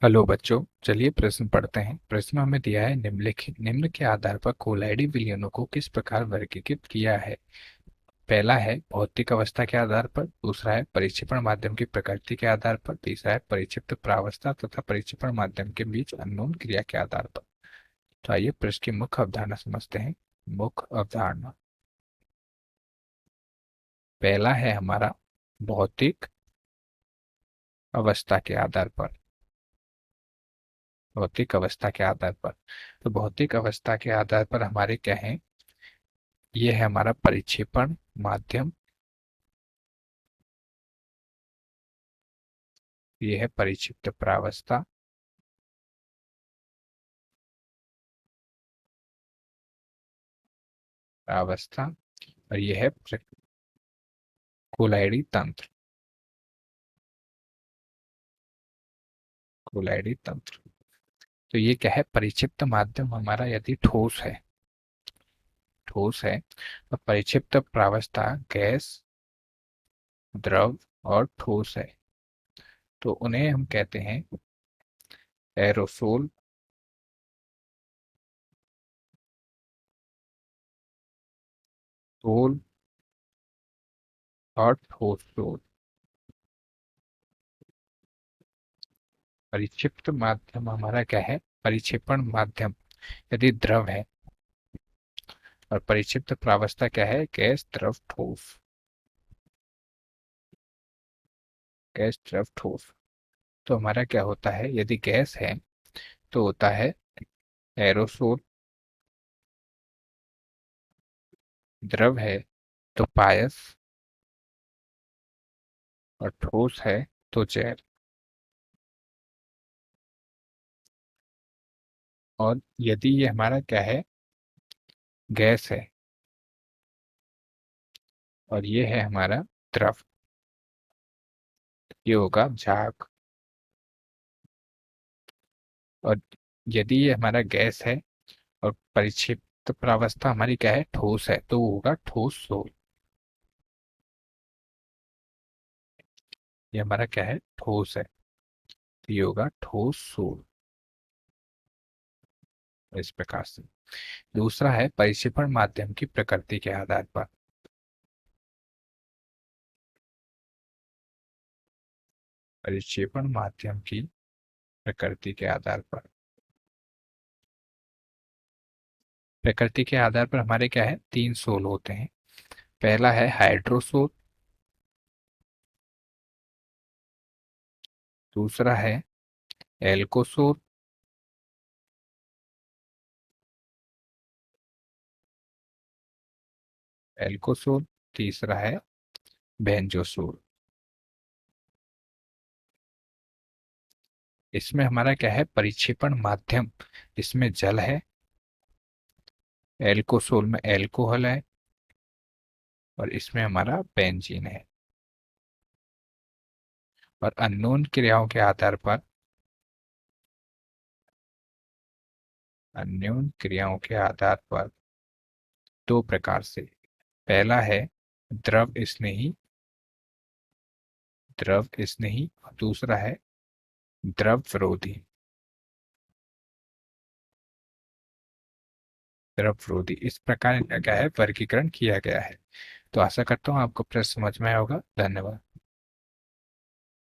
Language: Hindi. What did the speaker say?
हेलो बच्चों, चलिए प्रश्न पढ़ते हैं। प्रश्न में हमें दिया है निम्न के आधार पर कोलाइडी विलयनों को किस प्रकार वर्गीकृत किया है। पहला है भौतिक अवस्था के आधार पर, दूसरा है परिक्षेपण माध्यम की प्रकृति के आधार पर, तीसरा है परिक्षिप्त प्रावस्था तथा परिक्षेपण माध्यम के बीच अननोन क्रिया के आधार पर। तो आइए प्रश्न की मुख्य अवधारणा समझते हैं। मुख्य अवधारणा पहला है हमारा भौतिक अवस्था के आधार पर। भौतिक अवस्था के आधार पर, तो भौतिक अवस्था के आधार पर हमारे क्या है, ये है हमारा परिक्षेपण माध्यम, ये है परिक्षिप्त प्रावस्था, प्रावस्था, और ये है कोलाइडी तंत्र। कोलाइडी तंत्र, तो ये क्या है, परिक्षिप्त माध्यम हमारा यदि ठोस है, ठोस है, तो परिक्षिप्त प्रावस्था गैस, द्रव और ठोस है, तो उन्हें हम कहते हैं एरोसोल, सोल और ठोस सोल। परिक्षिप्त माध्यम हमारा क्या है, परिक्षेपण माध्यम यदि द्रव है, और परिक्षिप्त प्रावस्था क्या है, गैस, द्रव, ठोस। गैस, द्रव, ठोस, तो हमारा क्या होता है, यदि गैस है तो होता है एरोसोल, द्रव है तो पायस, और ठोस है तो जैव। और यदि ये हमारा क्या है, गैस है, और ये है हमारा द्रव, ये होगा झाग। और यदि ये हमारा गैस है और परिक्षिप्त प्रावस्था हमारी क्या है, ठोस है, तो वो होगा ठोस सोल। ये हमारा क्या है, ठोस है, तो ये होगा ठोस सोल। इस प्रकार से दूसरा है परिक्षेपण माध्यम की प्रकृति के आधार पर। परिक्षेपण माध्यम की प्रकृति के आधार पर, प्रकृति के आधार पर हमारे क्या है, तीन सोल होते हैं। पहला है हाइड्रोसोल, दूसरा है एल्कोसोल, एल्कोसोल, तीसरा है बेंजोसोल। इसमें हमारा क्या है, परिक्षेपण माध्यम, इसमें जल है, एल्कोसोल में एल्कोहल है, और इसमें हमारा बेंजीन है। और अननोन क्रियाओं के आधार पर, अननोन क्रियाओं के आधार पर दो प्रकार से। पहला है द्रव स्नेही, द्रव स्नेही, और दूसरा है द्रव विरोधी, द्रव विरोधी। इस प्रकार इनका क्या है, वर्गीकरण किया गया है। तो आशा करता हूँ आपको प्रश्न समझ में आया होगा। धन्यवाद।